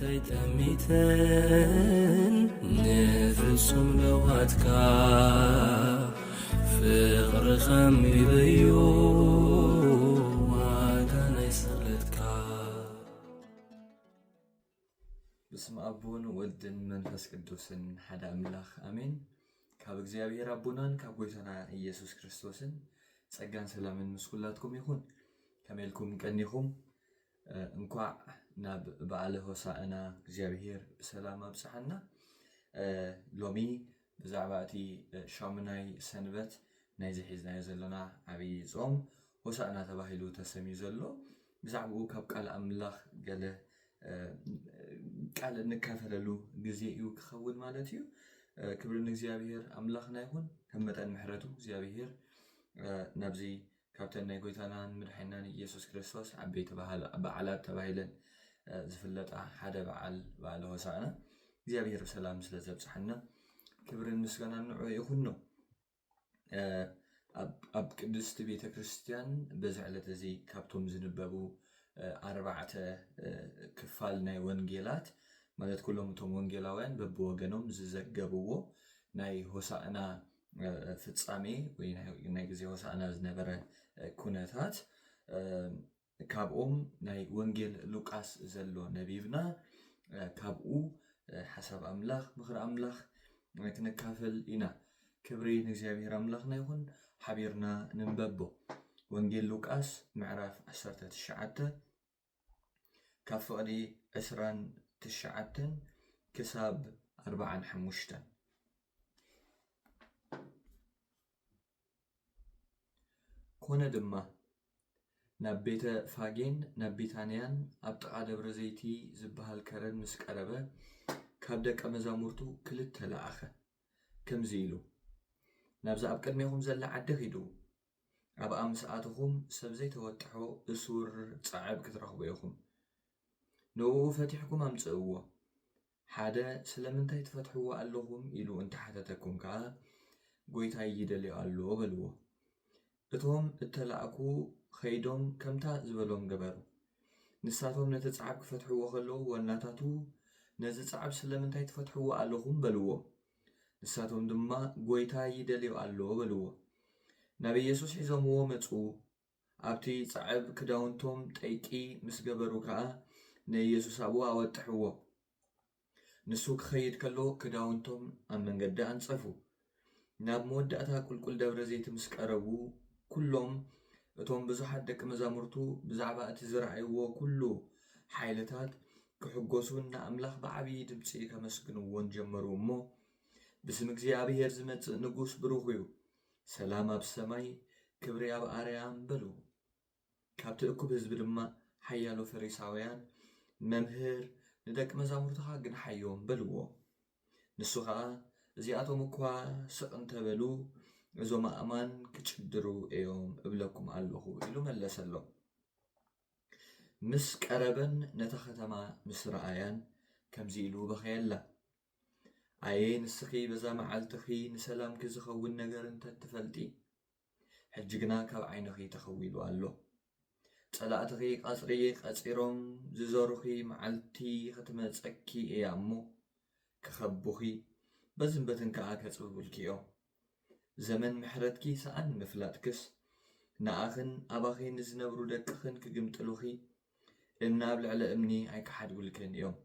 تيتميتن نفسهم لواتكا فقر خمي بيو واغانا يسغلتكا بسم أبون ولدن منفس قدوسن حدا أملاخ أمين كاب እግዚአብሔር አቡናን ካብ ጎይታና ኢየሱስ ክርስቶስን ጸጋን ሰላምን ምስኩላትኩም ይሁን ከመልኩም ቀኒኹም እንኳዕ ናብ በዓለ ሆሳዕና እግዚአብሔር በሰላም አብጽሐና ሎሚ ብዛዕባቲ ሻምናይ ሰንበት ናይ ዝሒዝናዮ ዘለና ዓብይ ጾም ሆሳዕና ተባሂሉ ተሰሚዩ ዘሎ ብዛዕባኡ ካብ ቃል አምላኽ ገለ ቃል እንካፈለሉ ጊዜ እዩ ክኸውን ማለት እዩ ክብርን እግዚአብሔር አምላኽና ይሁን ከመጠን ምሕረቱ እግዚአብሔር ናብዚ ካብተን ናይ ጎይታናን መድሓኒናን ኢየሱስ ክርስቶስ ዓበይቲ በዓላት ተባሂለን ዝፍለጣ ሓደ በዓል ሆሳዕና እግዚአብሔር በሰላም ስለ ዘብጽሐና ክብርን ምስጋናን ንዑ ይኹን ኣብ ቅድስት ቤተ ክርስቲያን በዚ ዕለት እዚ ካብቶም ዝንበቡ 4 ክፋል ናይ ወንጌላት ማለት ኩሎም እቶም ወንጌላውያን በብወገኖም ዝዘገብዎ ናይ ሆሳዕና ፍጻሜ ወይ ናይ ግዜ ሆሳዕና ዝነበረ ኩነታት ካብኦም ናይ ወንጌል ሉቃስ ዘሎ ነቢብና ካብኡ ሓሳብ አምላኽ ምኽሪ አምላኽ ክንካፈል ኢና ክብሪ ንእግዚአብሔር አምላኽና ይሁን ሓቢርና ንንበቦ ወንጌል ሉቃስ ምዕራፍ 19 ካብ ፍቕዲ 29 ክሳብ 45 ኮነ ድማ ናብ ቤተ ፋጌን ናብ ቢታንያን ኣብ ጥቓ ደብረ ዘይቲ ዝበሃል ከረን ምስ ቀረበ ካብ ደቀ መዛሙርቱ ክልተ ለኣኸ ከምዚ ኢሉ ናብዛ ኣብ ቅድሜኹም ዘላ ዓዲ ኺዱ ኣብኣ ምስ ኣተኹም ሰብ ዘይተወጥሖ እሱር ጻዕብ ክትረኽቡ ኢኹም ንኡ ፈቲሕኩም ኣምጽእዎ ሓደ ስለምንታይ ትፈትሕዎ ኣለኹም ኢሉ እንተሓተተኩም ከዓ ጎይታ ይደልዮ ኣሎ በልዎ እቶም እተላእኩ ኸይዶም ከምታ ዝበሎም ገበሩ ንሳቶም ነቲ ጻዕብ ክፈትሕዎ ከለዉ ወናታቱ ነዚ ጻዕብ ስለምንታይ ትፈትሕዎ ኣለኹም በልዎ ንሳቶም ድማ ጎይታ ይደልዮ ኣሎ በልዎ ናብ ኢየሱስ ሒዞምዎ መጹ ኣብቲ ጻዕብ ክዳውንቶም ጠይቂ ምስ ገበሩ ከዓ ንኢየሱስ ኣብኡ ኣወጥሕዎ ንሱ ክኸይድ ከሎ ክዳውንቶም ኣብ መንገዲ ኣንጸፉ ናብ መወዳእታ ቁልቁል ደብረ ዘይቲ ምስ ቀረቡ ኩሎም እቶም ብዙሓት ደቂ መዛሙርቱ ብዛዕባ እቲ ዝረኣይዎ ኩሉ ሓይልታት ክሕጎሱን ንኣምላኽ ብዓብዪ ድምፂ ከመስግንዎን ጀመሩ እሞ ብስም እግዚኣብሔር ዝመጽእ ንጉስ ብሩኽ እዩ ሰላም ኣብ ሰማይ ክብሪ ኣብ ኣርያም በሉ ካብቲ እኩብ ህዝቢ ድማ ሓያሎ ፈሪሳውያን መምህር ንደቂ መዛሙርትኻ ግን ሓዮም በልዎ ንሱ ከዓ እዚኣቶም እኳ ስቕ እንተበሉ እዞም ኣእማን ክጭድሩ እዮም እብለኩም ኣለኹ ኢሉ መለሰሎም ምስ ቀረበን ነታ ከተማ ምስ ረኣያን ከምዚ ኢሉ በኸየላ ኣየ ንስኺ በዛ መዓልትኺ ንሰላምኪ ዝኸውን ነገር እንተትፈልጢ ሕጂ ግና ካብ ዓይንኺ ተኸዊሉ ኣሎ ጸላእትኺ ቃጽሪ ቐጺሮም ዝዘሩኺ መዓልቲ ክትመጸኪ እያ እሞ ክኸቡኺ በዝንበትን ከዓ ከጽብቡልኪ እዮም ዘመን ምሕረትኪ ሰኣን ምፍላጥክስ ንኣኽን ኣባኺን ዝነብሩ ደቅኽን ክግምጥሉኺ እምኒ ኣብ ልዕሊ እምኒ ኣይክሓድጉልክን እዮም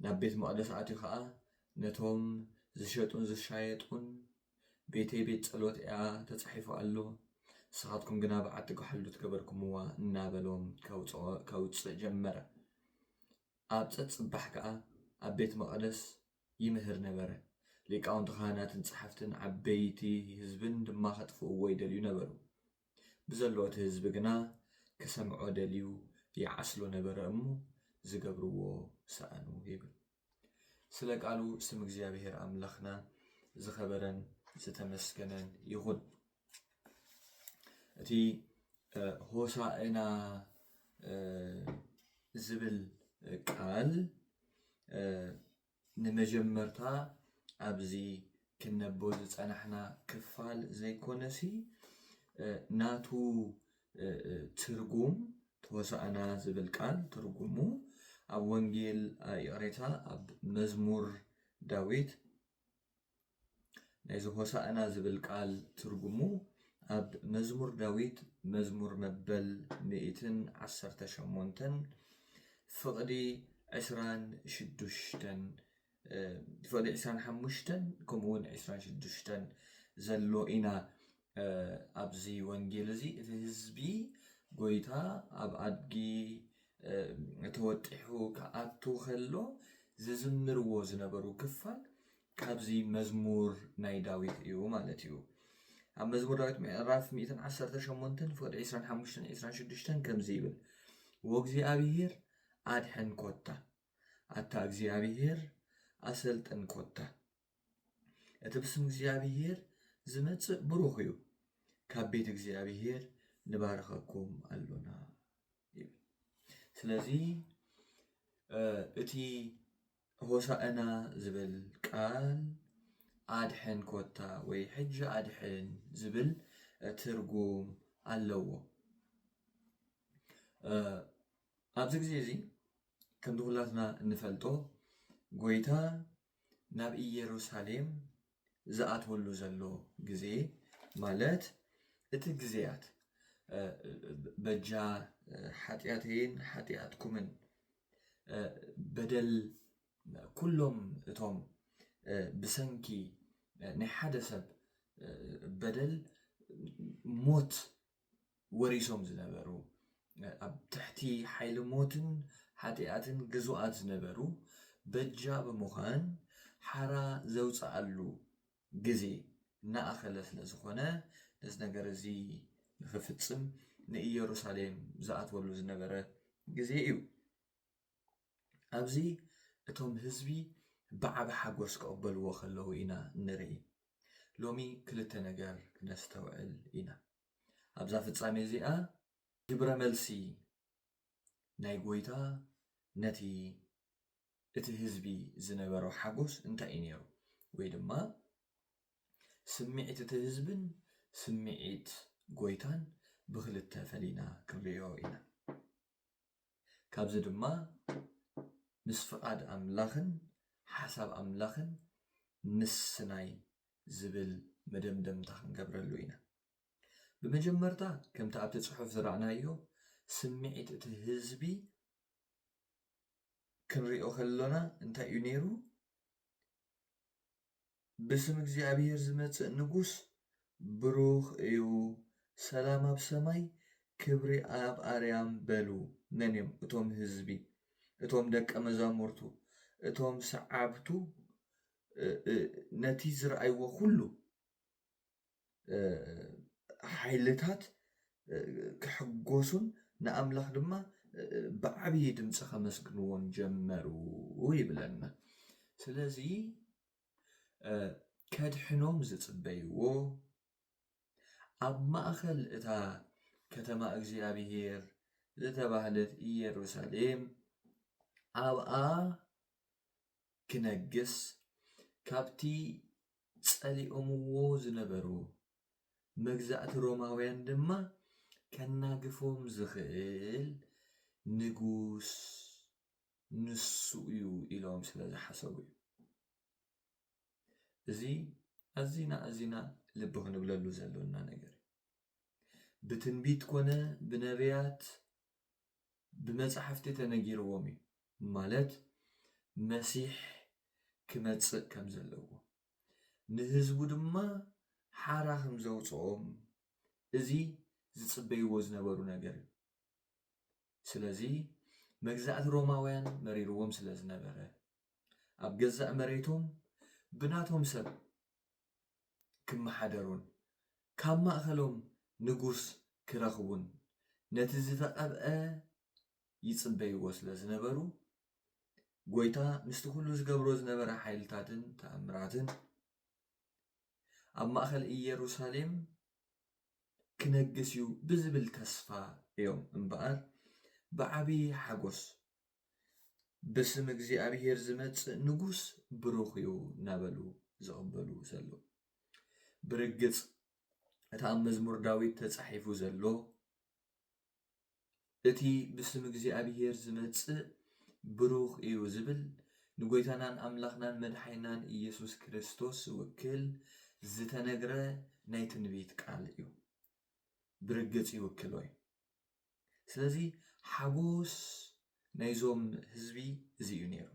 ናብ ቤት መቕደስ ኣትዩ ከዓ ነቶም ዝሸጡን ዝሻየጡን ቤተይ ቤት ጸሎት እያ ተጻሒፉ ኣሎ ንስኻትኩም ግና በዓቲ ገሓሉ ትገበርኩምዋ እናበሎም ከውፅእ ጀመረ ኣብ ጽባሕ ከዓ ኣብ ቤት መቕደስ ይምህር ነበረ ሊቃውንቲ ካህናትን ጸሓፍትን ዓበይቲ ህዝብን ድማ ከጥፍእዎ ይደልዩ ነበሩ ብዘለዎ እቲ ህዝቢ ግና ክሰምዖ ደልዩ ይዓስሎ ነበረ እሞ ዝገብርዎ ሰኣኑ ይብል ስለ ቃሉ ስም እግዚአብሔር አምላኽና ዝኸበረን ዝተመስገነን ይሁን እቲ ሆሳዕና ዝብል ቃል ንመጀመርታ ኣብዚ ክነቦ ዝጸናሕና ክፋል ዘይኮነሲ ናቱ ትርጉም ሆሳዕና ዝብል ቃል ትርጉሙ ኣብ ወንጌል ይቕሬታ ኣብ መዝሙር ዳዊት ናይዚ ሆሳዕና ዝብል ቃል ትርጉሙ ኣብ መዝሙር ዳዊት መዝሙር መበል 118 ፍቕዲ 26 ፍቕዲ 25 ከምኡውን 26 ዘሎ ኢና ኣብዚ ወንጌል እዚ እቲ ህዝቢ ጎይታ ኣብ ኣድጊ ተወጢሑ ክኣቱ ከሎ ዝዝምርዎ ዝነበሩ ክፋል ካብዚ መዝሙር ናይ ዳዊት እዩ ማለት እዩ። ኣብ መዝሙር ዳዊት ምዕራፍ 118 ፍቕዲ 25-26 ከምዚ ይብል ወእግዚአብሔር ኣድሕን ኮታ ኣታ እግዚኣብሔር ኣሰልጥን ኮታ እቲ ብስም እግዚኣብሔር ዝመጽእ ብሩኽ እዩ ካብ ቤት እግዚኣብሔር ንባረኸኩም ኣሎና ይብል። ስለዚ እቲ ሆሳዕና ዝብል ቃል ኣድሕን ኮታ ወይ ሕጂ ኣድሕን ዝብል ትርጉም ኣለዎ። ኣብዚ ግዜ እዚ ከምቲ ኩላትና እንፈልጦ ጎይታ ናብ ኢየሩሳሌም ዝኣትወሉ ዘሎ ግዜ ማለት እቲ ግዜያት በጃ ሓጢአተይን ሓጢአትኩምን በደል ኩሎም እቶም ብሰንኪ ናይ ሓደ ሰብ በደል ሞት ወሪሶም ዝነበሩ ኣብ ትሕቲ ሓይሊ ሞትን ሓጢአትን ግዙኣት ዝነበሩ በጃ ብምዃን ሓራ ዘውፅኣሉ ግዜ እናኣኸለ ስለ ዝኾነ ነዚ ነገር እዚ ንኽፍፅም ንኢየሩሳሌም ዝኣትወሉ ዝነበረ ግዜ እዩ። ኣብዚ እቶም ህዝቢ ብዓብ ሓጎስ ክቕበልዎ ከለዉ ኢና ንርኢ። ሎሚ ክልተ ነገር ክነስተውዕል ኢና። ኣብዛ ፍጻሜ እዚኣ ግብረ መልሲ ናይ ጎይታ ነቲ እቲ ህዝቢ ዝነበሮ ሓጎስ እንታይ እዩ ነይሩ? ወይ ድማ ስምዒት እቲ ህዝብን ስምዒት ጎይታን ብክልተ ፈሊና ክንሪኦ ኢና። ካብዚ ድማ ምስ ፍቓድ ኣምላኽን ሓሳብ ኣምላኽን ምስናይ ዝብል መደምደምታ ክንገብረሉ ኢና። ብመጀመርታ ከምቲ ኣብቲ ጽሑፍ ዝረኣናዮ ስምዒት እቲ ህዝቢ ክንሪኦ ከለና እንታይ እዩ ነይሩ? ብስም እግዚኣብሔር ዝመጽእ ንጉስ ብሩኽ እዩ፣ ሰላም ኣብ ሰማይ ክብሪ ኣብ ኣርያም በሉ። መን እዮም? እቶም ህዝቢ፣ እቶም ደቀ መዛሙርቱ፣ እቶም ሰዓብቱ ነቲ ዝረኣይዎ ኩሉ ሓይልታት ክሕጎሱን ንኣምላኽ ድማ ብዓብዪ ድምፂ ከመስግንዎን ጀመሩ ይብለና። ስለዚ ከድሕኖም ዝጽበይዎ ኣብ ማእኸል እታ ከተማ እግዚኣብሔር ዝተባህለት ኢየሩሳሌም ኣብኣ ክነግስ ካብቲ ጸሊኦምዎ ዝነበሩ መግዛእቲ ሮማውያን ድማ ከናግፎም ዝኽእል ንጉስ ንሱ እዩ ኢሎም ስለ ዝሓሰቡ እዩ። እዚ ኣዚና ልቢ ክንብለሉ ዘለና ነገር ብትንቢት ኮነ ብነቢያት ብመጽሓፍቲ ተነጊርዎም እዩ ማለት መሲሕ ክመጽእ ከም ዘለዎ ንህዝቡ ድማ ሓራ ከም ዘውፅኦም እዚ ዝጽበይዎ ዝነበሩ ነገር እዩ። ስለዚ መግዛእቲ ሮማውያን መሪርዎም ስለ ዝነበረ ኣብ ገዛእ መሬቶም ብናቶም ሰብ ክመሓደሩን ካብ ማእኸሎም ንጉስ ክረኽቡን ነቲ ዝተቐብአ ይጽበይዎ ስለ ዝነበሩ ጎይታ ምስቲ ኩሉ ዝገብሮ ዝነበረ ሓይልታትን ተኣምራትን ኣብ ማእኸል ኢየሩሳሌም ክነግስ እዩ ብዝብል ተስፋ እዮም እምበኣር ብዓብዪ ሓጎስ ብስም እግዚኣብሔር ዝመጽእ ንጉስ ብሩኽ እዩ እናበሉ ዝቕበሉ ዘሎ። ብርግጽ እቲ ኣብ መዝሙር ዳዊት ተጻሒፉ ዘሎ እቲ ብስም እግዚኣብሔር ዝመጽእ ብሩኽ እዩ ዝብል ንጎይታናን ኣምላኽናን መድሓይናን ኢየሱስ ክርስቶስ ውክል ዝተነግረ ናይ ትንቢት ቃል እዩ ብርግጽ ይውክል ወይ ስለዚ ሓጎስ ናይዞም ህዝቢ እዚ እዩ ነይሩ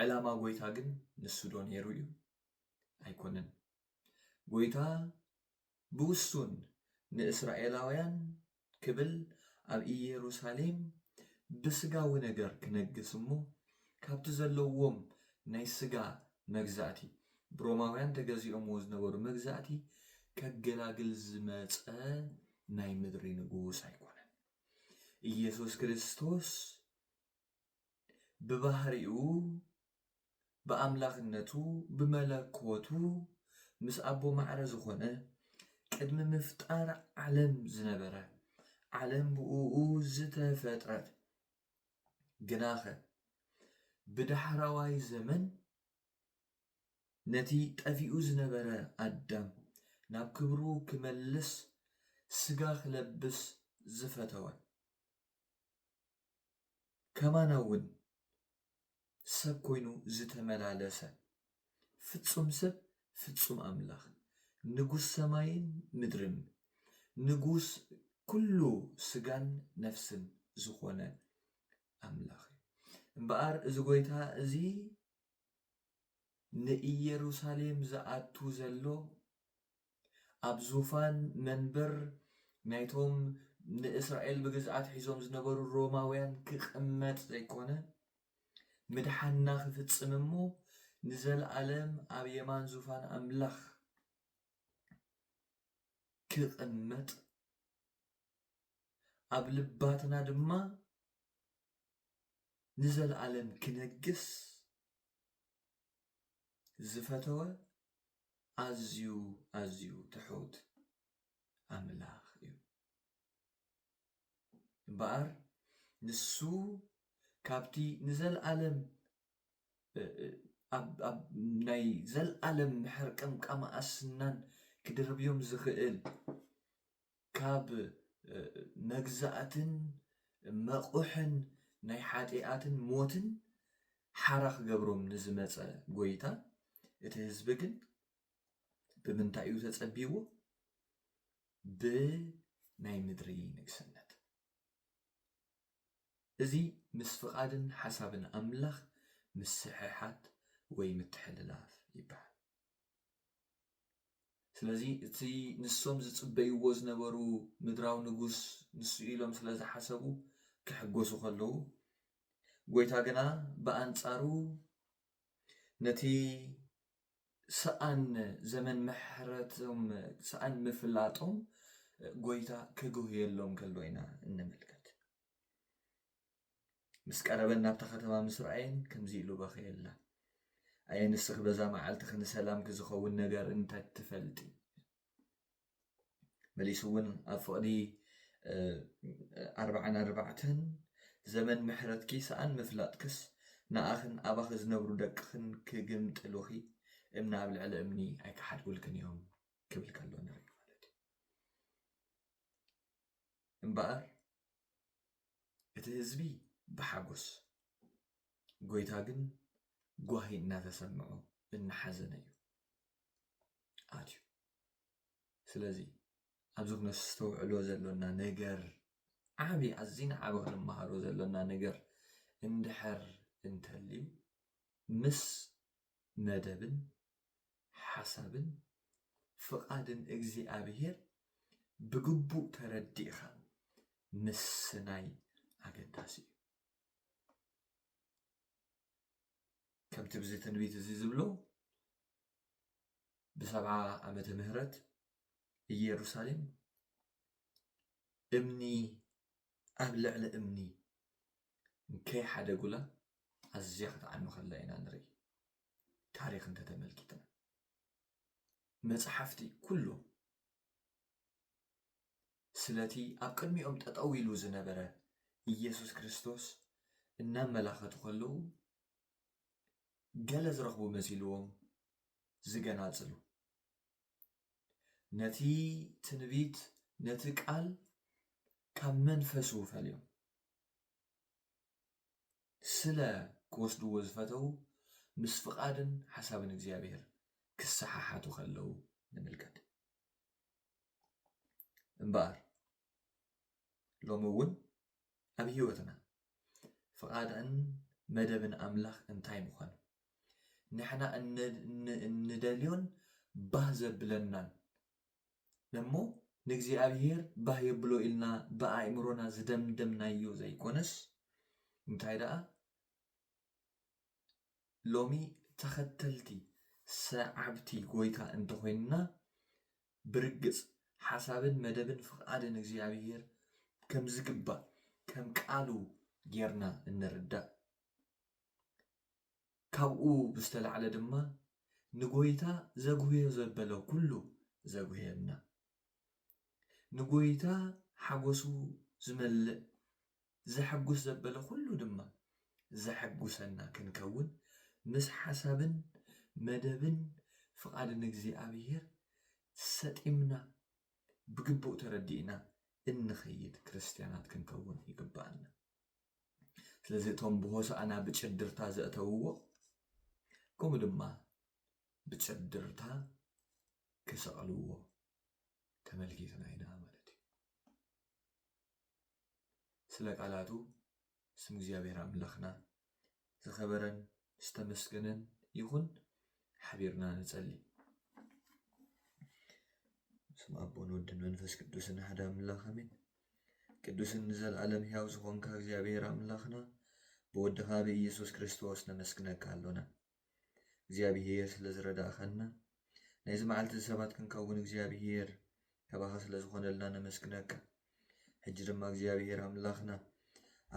ዕላማ ጎይታ ግን ንሱ ዶ ነይሩ እዩ ኣይኮነን ጎይታ ብውሱን ንእስራኤላውያን ክብል ኣብ ኢየሩሳሌም ብስጋዊ ነገር ክነግስ እሞ ካብቲ ዘለዎም ናይ ስጋ መግዛእቲ ብሮማውያን ተገዚኦምዎ ዝነበሩ መግዛእቲ ከገላግል ዝመፀ ናይ ምድሪ ንጉስ ኣይኮነን ኢየሱስ ክርስቶስ ብባህሪኡ በአምላክነቱ በመለኮቱ ምስ አቦ ማዕረ ዝኾነ ቅድሚ ምፍጣር ዓለም ዝነበረ ዓለም ብኡኡ ዝተፈጥረት ግናኸ ብዳሕራዋይ ዘመን ነቲ ጠፊኡ ዝነበረ አዳም ናብ ክብሩ ክመልስ ስጋ ክለብስ ዝፈተወ ከማናውን ሰብ ኮይኑ ዝተመላለሰ ፍጹም ሰብ ፍጹም አምላኽ ንጉስ ሰማይን ምድርን ንጉስ ኩሉ ስጋን ነፍስን ዝኾነ አምላኽ እምበኣር እዚ ጎይታ እዚ ንኢየሩሳሌም ዝኣቱ ዘሎ ኣብ ዙፋን መንበር ናይቶም ንእስራኤል ብግዝኣት ሒዞም ዝነበሩ ሮማውያን ክቕመጥ ዘይኮነ ምድሓና ክፍጽም እሞ ንዘለዓለም ኣብ የማን ዙፋን አምላኽ ክቕመጥ ኣብ ልባትና ድማ ንዘለዓለም ክነግስ ዝፈተወ ኣዝዩ ትሑት አምላኽ እዩ እምበኣር ንሱ ካብቲ ንዘለዓለም ኣብ ናይ ዘለዓለም ሕርቅም ቃማኣስናን ክድርብዮም ዝኽእል ካብ መግዛእትን መቑሕን ናይ ሓጢኣትን ሞትን ሓራ ክገብሮም ንዝመፀ ጎይታ እቲ ህዝቢ ግን ብምንታይ እዩ ተጸቢዎ ብናይ ምድሪ ንግስነት እዚ ምስ ፍቓድን ሓሳብን አምላኽ ምስሕሓት ወይ ምትሕልላፍ ይበሃል ስለዚ እቲ ንሶም ዝጽበይዎ ዝነበሩ ምድራዊ ንጉስ ንሱ ኢሎም ስለ ዝሓሰቡ ክሕጎሱ ከለዉ ጎይታ ግና ብኣንጻሩ ነቲ ሰኣን ዘመን ምሕረቶም ሰኣን ምፍላጦም ጎይታ ክጉህየሎም ከሎ ኢና እንምልከት ምስ ቀረበን ናብታ ከተማ ምስ ረአየን ከምዚ ኢሉ በኸየላ ኣየ ንስኽ በዛ መዓልቲ ክንሰላም ክዝኸውን ነገር እንታይ ትፈልጢ መሊሱ እውን ኣብ ፍቕዲ 44 ዘመን ምሕረትኪ ሰኣን ምፍላጥክስ ንኣኽን ኣባኺ ዝነብሩ ደቅኽን ክግምጥሉኺ እምኒ ኣብ ልዕሊ እምኒ ኣይከሓድጉልክን እዮም ክብል ከሎ ንርኢ ማለት እዩ እምበኣር እቲ ህዝቢ ብሓጎስ ጎይታ ግን ጓሂ እናተሰምዖ እናሓዘነ እዩ ኣትዩ ስለዚ ኣብዚ ክነስተውዕሎ ዘለና ነገር ዓብዪ ኣዝና ዓብ ክንመሃሮ ዘለና ነገር እንድሕር እንተልዩ ምስ መደብን ሓሳብን ፍቓድን እግዚኣብሔር ብግቡእ ተረዲእኻ ምስናይ ኣገዳሲ እዩ ከምቲ ብዚ ትንቢት እዚ ዝብሎ ብ70 ዓመተ ምህረት ኢየሩሳሌም እምኒ ኣብ ልዕሊ እምኒ ከይሓደጉላ ኣዝያ ክትዓኑ ከላ ኢና ንርኢ ታሪክ እንተተመልኪትና መጽሓፍቲ ኩሎም ስለቲ ኣብ ቅድሚኦም ጠጠው ኢሉ ዝነበረ ኢየሱስ ክርስቶስ እናመላኸቱ ከለዉ ገለ ዝረኽቡ መሲልዎም ዝገናጽሉ ነቲ ትንቢት ነቲ ቃል ካብ መንፈሱ ፈልዮም سلا كوسدو وزفتو مس فقادن حسابن እግዚአብሔር ክሰሓሓቱ ከለው ንምልከት እምበር ሎሚ እውን ኣብ ህይወትና ፍቃድን መደብን ኣምላኽ እንታይ ምዃኑ ንሕና እንደልዮን ባህ ዘብለናን ደሞ ንእግዚአብሔር ባህ የብሎ ኢልና በአእምሮና ዝደምደምናዮ ዘይኮነስ እንታይ ደኣ ሎሚ ተኸተልቲ ሰዓብቲ ጎይታ እንተኾይንና ብርግጽ ሓሳብን መደብን ፍቃድን እግዚአብሔር ከም ዝግባእ ከም ቃሉ ጌርና እንርዳእ ካብኡ ብዝተላዕለ ድማ ንጎይታ ዘጉህዮ ዘበለ ኩሉ ዘጉህየና ንጎይታ ሓጎሱ ዝመልእ ዘሐጉስ ዘበለ ኩሉ ድማ ዘሐጉሰና ክንከውን ምስ ሓሳብን መደብን ፍቃድን እግዚአብሔር ሰጢምና ብግቡእ ተረዲእና እንኸይድ ክርስቲያናት ክንከውን ይግባአና ስለዚ እቶም ብሆሳዕና ብጭድርታ ዘእተውዎ ከምኡ ድማ ብጭድርታ ክሰቕልዎ ተመልኪትና ኢና ማለት እዩ ስለ ቃላቱ ስም እግዚአብሔር አምላኽና ዝኸበረን ዝተመስገነን ይኹን ሓቢርና ንጸልይ ስም አቦን ወድን መንፈስ ቅዱስን ሓደ አምላኽ አሜን ቅዱስን ዘለዓለም ሕያው ዝኾንካ እግዚአብሔር አምላኽና በወድኻ በኢየሱስ ክርስቶስ ነመስግነካ ኣሎና እግዚአብሔር ስለ ዝረዳእኸና ናይዚ መዓልቲ ሰባት ክንከውን እግዚአብሔር ካባኻ ስለ ዝኾነልና ነመስግነካ ሕጂ ድማ እግዚአብሔር አምላኽና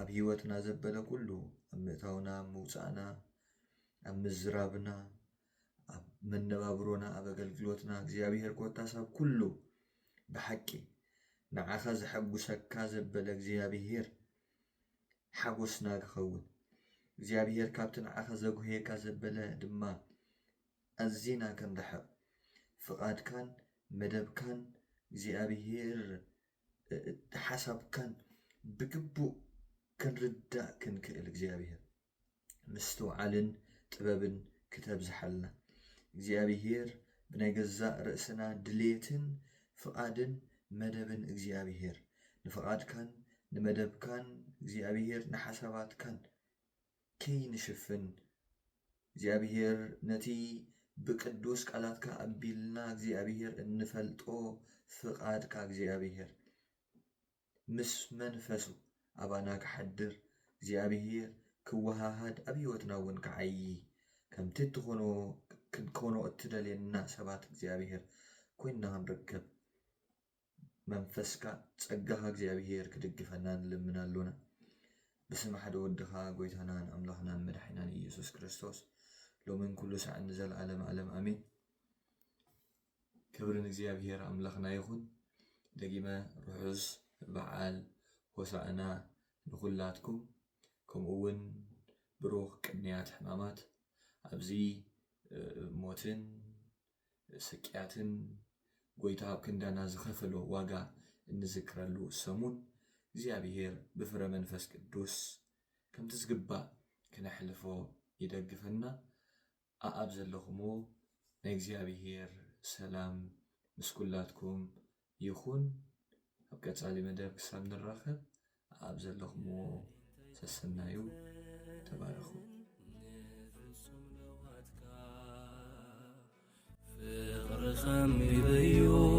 ኣብ ህይወትና ዘበለ ኩሉ ኣብ ምእታውና ኣብ ምውፃእና ኣብ ምዝራብና ኣብ መነባብሮና ኣብ ኣገልግሎትና እግዚአብሔር ኮታስ ኣብ ኩሉ ብሓቂ ንዓኻ ዘሐጉሰካ ዘበለ እግዚአብሔር ሓጎስና ክኸውን እግዚአብሔር ካብቲ ንዓኻ ዘጉህየካ ዘበለ ድማ ኣዚና ክንርሕቕ ፍቃድካን መደብካን እግዚአብሔር ሓሳብካን ብግቡእ ክንርዳእ ክንክእል እግዚአብሔር ምስትውዓልን ጥበብን ክተብዝሓልና እግዚአብሔር ብናይ ገዛእ ርእስና ድሌትን ፍቃድን መደብን እግዚአብሔር ንፍቃድካን ንመደብካን እግዚአብሔር ንሓሳባትካን ከይንሽፍን እግዚአብሔር ነቲ ብቅዱስ ቃላትካ ኣቢልና እግዚአብሔር እንፈልጦ ፍቃድካ እግዚአብሔር ምስ መንፈሱ ኣባና ክሓድር እግዚአብሔር ክወሃሃድ ኣብ ህይወትና እውን ክዓይ ከምቲ ክንኮኖ እትደልየና ሰባት እግዚአብሔር ኮይንና ክንርከብ መንፈስካ ጸጋኻ እግዚአብሔር ክድግፈና ንልምን ኣሎና بسم حد ودخا قويتنا أملاخنا مدحنا يسوع كريستوس لو من كل ساعة نزل عالم آمين كبرنا እግዚአብሔር أملاخنا يخون دقيمة رحوز بعال وسعنا نخلاتكم كم أون بروح كنيات حمامات أبزي موتن سكياتن قويتها كندانا زخفلو واقع نذكرلو سمون እግዚአብሔር ብፍረ መንፈስ ቅዱስ ከም ትዝግባእ ክነሕልፎ ይደግፈና ኣብ ዘለኹሞ ናይ እግዚአብሔር ሰላም ምስ ኩላትኩም ይኹን ኣብ ቀጻሊ መደብ ክሳብ ንራኸብ ኣብ ዘለኹሞ ሰሰናዩ ተባረኹ ፍቅር ኸም ይበዩ